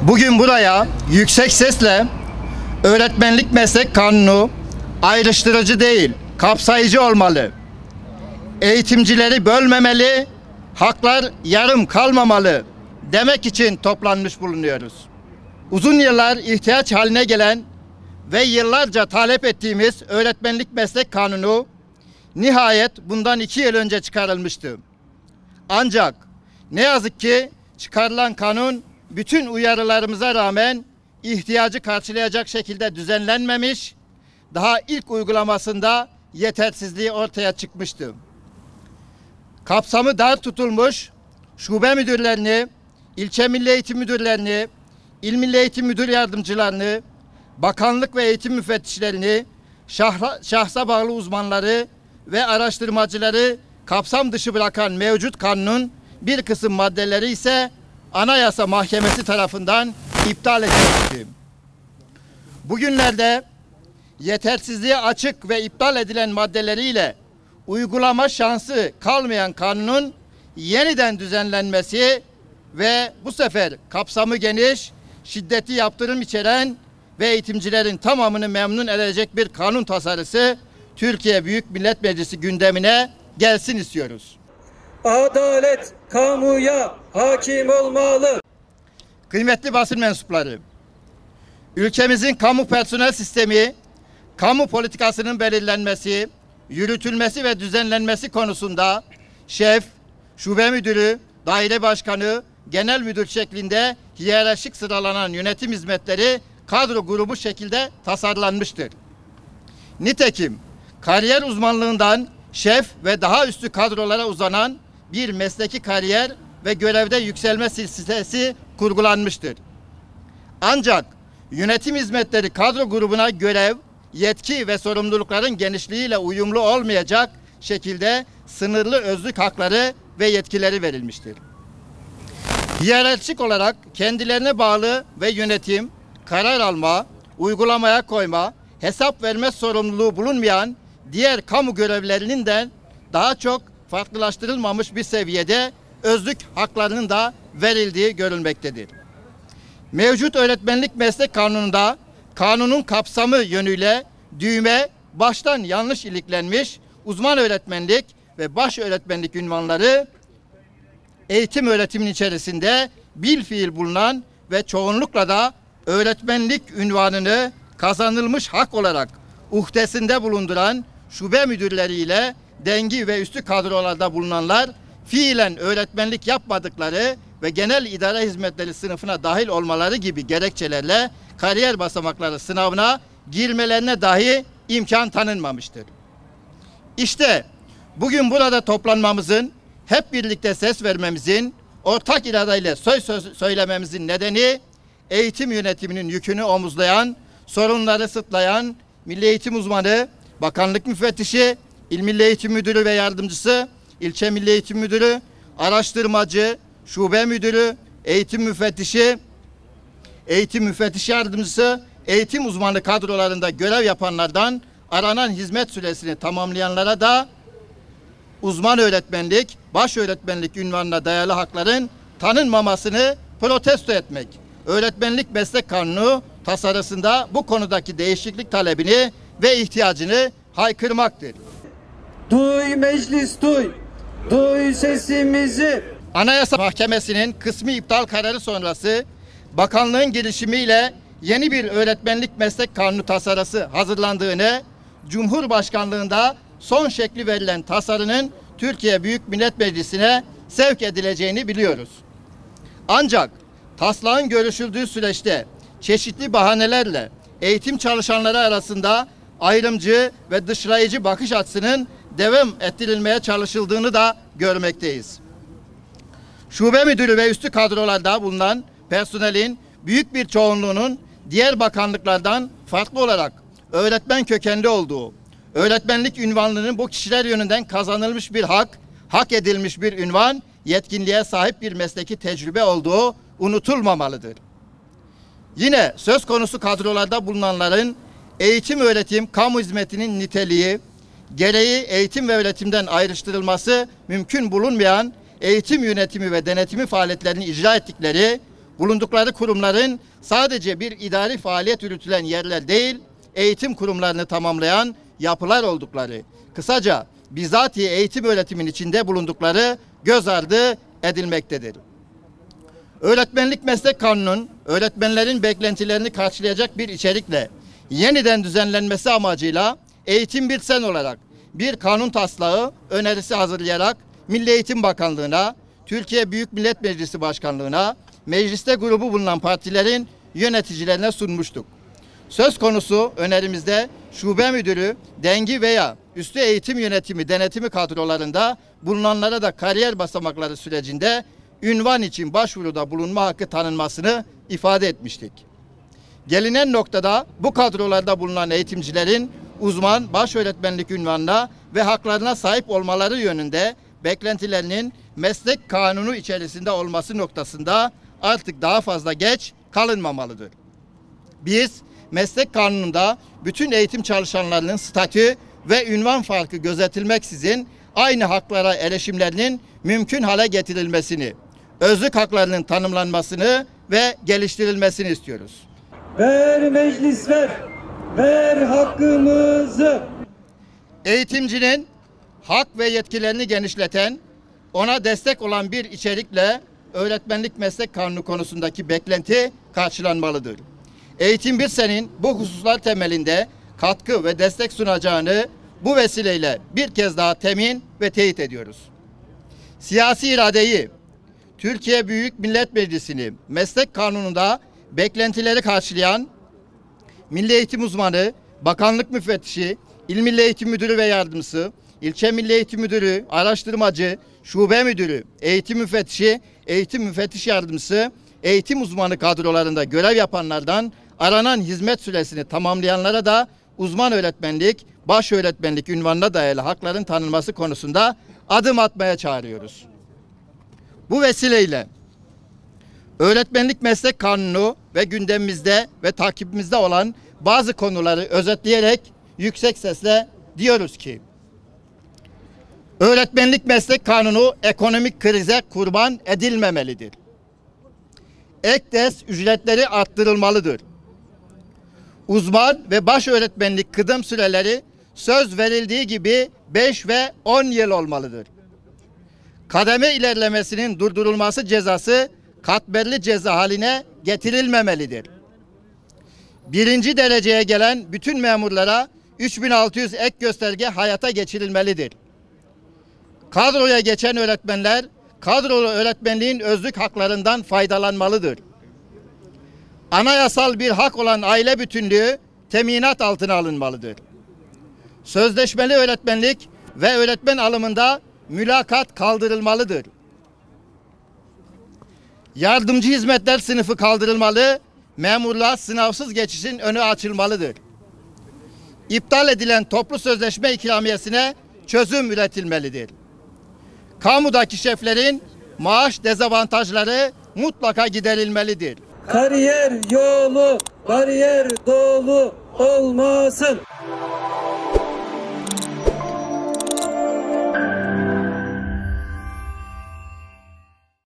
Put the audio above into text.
Bugün buraya yüksek sesle öğretmenlik meslek kanunu ayrıştırıcı değil, kapsayıcı olmalı. Eğitimcileri bölmemeli, haklar yarım kalmamalı demek için toplanmış bulunuyoruz. Uzun yıllar ihtiyaç haline gelen ve yıllarca talep ettiğimiz öğretmenlik meslek kanunu nihayet bundan 2 yıl önce çıkarılmıştı. Ancak ne yazık ki çıkarılan kanun bütün uyarılarımıza rağmen ihtiyacı karşılayacak şekilde düzenlenmemiş, daha ilk uygulamasında yetersizliği ortaya çıkmıştı. Kapsamı dar tutulmuş, şube müdürlerini, ilçe milli eğitim müdürlerini, il milli eğitim müdür yardımcılarını, bakanlık ve eğitim müfettişlerini, şahsa bağlı uzmanları ve araştırmacıları kapsam dışı bırakan mevcut kanunun bir kısım maddeleri ise Anayasa Mahkemesi tarafından iptal edilmişti. Bugünlerde yetersizliğe açık ve iptal edilen maddeleriyle uygulama şansı kalmayan kanunun yeniden düzenlenmesi ve bu sefer kapsamı geniş, şiddetli yaptırım içeren ve eğitimcilerin tamamını memnun edecek bir kanun tasarısı Türkiye Büyük Millet Meclisi gündemine gelsin istiyoruz. Adalet kamuya hakim olmalı. Kıymetli basın mensupları, ülkemizin kamu personel sistemi, kamu politikasının belirlenmesi, yürütülmesi ve düzenlenmesi konusunda şef, şube müdürü, daire başkanı, genel müdür şeklinde hiyerarşik sıralanan yönetim hizmetleri kadro grubu şekilde tasarlanmıştır. Nitekim kariyer uzmanlığından şef ve daha üstü kadrolara uzanan bir mesleki kariyer ve görevde yükselme silsilesi kurgulanmıştır. Ancak yönetim hizmetleri kadro grubuna görev, yetki ve sorumlulukların genişliğiyle uyumlu olmayacak şekilde sınırlı özlük hakları ve yetkileri verilmiştir. Hiyerarşik olarak kendilerine bağlı ve yönetim, karar alma, uygulamaya koyma, hesap verme sorumluluğu bulunmayan diğer kamu görevlerinin de daha çok farklılaştırılmamış bir seviyede özlük haklarının da verildiği görülmektedir. Mevcut öğretmenlik meslek kanununda kanunun kapsamı yönüyle düğme baştan yanlış iliklenmiş uzman öğretmenlik ve baş öğretmenlik unvanları eğitim öğretiminin içerisinde bilfiil bulunan ve çoğunlukla da öğretmenlik unvanını kazanılmış hak olarak uhdesinde bulunduran şube müdürleriyle dengi ve üstü kadrolarda bulunanlar fiilen öğretmenlik yapmadıkları ve genel idare hizmetleri sınıfına dahil olmaları gibi gerekçelerle kariyer basamakları sınavına girmelerine dahi imkan tanınmamıştır. İşte bugün burada toplanmamızın, hep birlikte ses vermemizin, ortak iradeyle söz söylememizin nedeni eğitim yönetiminin yükünü omuzlayan, sorunları sıtlayan milli eğitim uzmanı, bakanlık müfettişi, il milli eğitim müdürü ve yardımcısı, ilçe milli eğitim müdürü, araştırmacı, şube müdürü, eğitim müfettişi, eğitim müfettiş yardımcısı, eğitim uzmanı kadrolarında görev yapanlardan aranan hizmet süresini tamamlayanlara da uzman öğretmenlik, baş öğretmenlik unvanına dayalı hakların tanınmamasını protesto etmek. Öğretmenlik meslek kanunu tasarısında bu konudaki değişiklik talebini ve ihtiyacını haykırmaktır. Duy meclis duy, duy sesimizi. Anayasa Mahkemesi'nin kısmi iptal kararı sonrası bakanlığın girişimiyle yeni bir öğretmenlik meslek kanunu tasarısı hazırlandığını, Cumhurbaşkanlığında son şekli verilen tasarının Türkiye Büyük Millet Meclisi'ne sevk edileceğini biliyoruz. Ancak taslağın görüşüldüğü süreçte çeşitli bahanelerle eğitim çalışanları arasında ayrımcı ve dışlayıcı bakış açısının devam ettirilmeye çalışıldığını da görmekteyiz. Şube müdürü ve üstü kadrolarda bulunan personelin büyük bir çoğunluğunun diğer bakanlıklardan farklı olarak öğretmen kökenli olduğu, öğretmenlik unvanlığının bu kişiler yönünden kazanılmış bir hak, hak edilmiş bir ünvan, yetkinliğe sahip bir mesleki tecrübe olduğu unutulmamalıdır. Yine söz konusu kadrolarda bulunanların eğitim öğretim kamu hizmetinin niteliği, gereği eğitim ve öğretimden ayrıştırılması mümkün bulunmayan eğitim yönetimi ve denetimi faaliyetlerini icra ettikleri, bulundukları kurumların sadece bir idari faaliyet yürütülen yerler değil, eğitim kurumlarını tamamlayan yapılar oldukları, kısaca bizatihi eğitim öğretimin içinde bulundukları göz ardı edilmektedir. Öğretmenlik Meslek Kanunu'nun öğretmenlerin beklentilerini karşılayacak bir içerikle yeniden düzenlenmesi amacıyla Eğitim Bir Sen olarak bir kanun taslağı önerisi hazırlayarak Milli Eğitim Bakanlığı'na, Türkiye Büyük Millet Meclisi Başkanlığı'na, mecliste grubu bulunan partilerin yöneticilerine sunmuştuk. Söz konusu önerimizde şube müdürü, dengi veya üstü eğitim yönetimi, denetimi kadrolarında bulunanlara da kariyer basamakları sürecinde ünvan için başvuruda bulunma hakkı tanınmasını ifade etmiştik. Gelinen noktada bu kadrolarda bulunan eğitimcilerin uzman baş öğretmenlik ünvanına ve haklarına sahip olmaları yönünde beklentilerinin meslek kanunu içerisinde olması noktasında artık daha fazla geç kalınmamalıdır. Biz meslek kanununda bütün eğitim çalışanlarının statü ve ünvan farkı gözetilmeksizin aynı haklara erişimlerinin mümkün hale getirilmesini, özlük haklarının tanımlanmasını ve geliştirilmesini istiyoruz. Ver meclis ver, ver hakkımızı. Eğitimcinin hak ve yetkilerini genişleten, ona destek olan bir içerikle öğretmenlik meslek kanunu konusundaki beklenti karşılanmalıdır. Eğitim Bir Sen'in bu hususlar temelinde katkı ve destek sunacağını bu vesileyle bir kez daha temin ve teyit ediyoruz. Siyasi iradeyi, Türkiye Büyük Millet Meclisi'ni meslek kanununda beklentileri karşılayan milli eğitim uzmanı, bakanlık müfettişi, İl Milli Eğitim Müdürü ve yardımcısı, ilçe Milli Eğitim Müdürü, araştırmacı, şube müdürü, eğitim müfettişi, eğitim müfettiş yardımcısı, eğitim uzmanı kadrolarında görev yapanlardan aranan hizmet süresini tamamlayanlara da uzman öğretmenlik, baş öğretmenlik ünvanına dayalı hakların tanınması konusunda adım atmaya çağırıyoruz. Bu vesileyle öğretmenlik meslek kanunu ve gündemimizde ve takibimizde olan bazı konuları özetleyerek yüksek sesle diyoruz ki, öğretmenlik meslek kanunu ekonomik krize kurban edilmemelidir. Ek ders ücretleri arttırılmalıdır. Uzman ve baş öğretmenlik kıdem süreleri söz verildiği gibi 5 ve 10 yıl olmalıdır. Kademe ilerlemesinin durdurulması cezası katmerli ceza haline getirilmemelidir. Birinci dereceye gelen bütün memurlara 3600 ek gösterge hayata geçirilmelidir. Kadroya geçen öğretmenler kadrolu öğretmenliğin özlük haklarından faydalanmalıdır. Anayasal bir hak olan aile bütünlüğü teminat altına alınmalıdır. Sözleşmeli öğretmenlik ve öğretmen alımında mülakat kaldırılmalıdır. Yardımcı hizmetler sınıfı kaldırılmalı, memurluğa sınavsız geçişin önü açılmalıdır. İptal edilen toplu sözleşme ikramiyesine çözüm üretilmelidir. Kamudaki şeflerin maaş dezavantajları mutlaka giderilmelidir. Kariyer yolu bariyer dolu olmasın.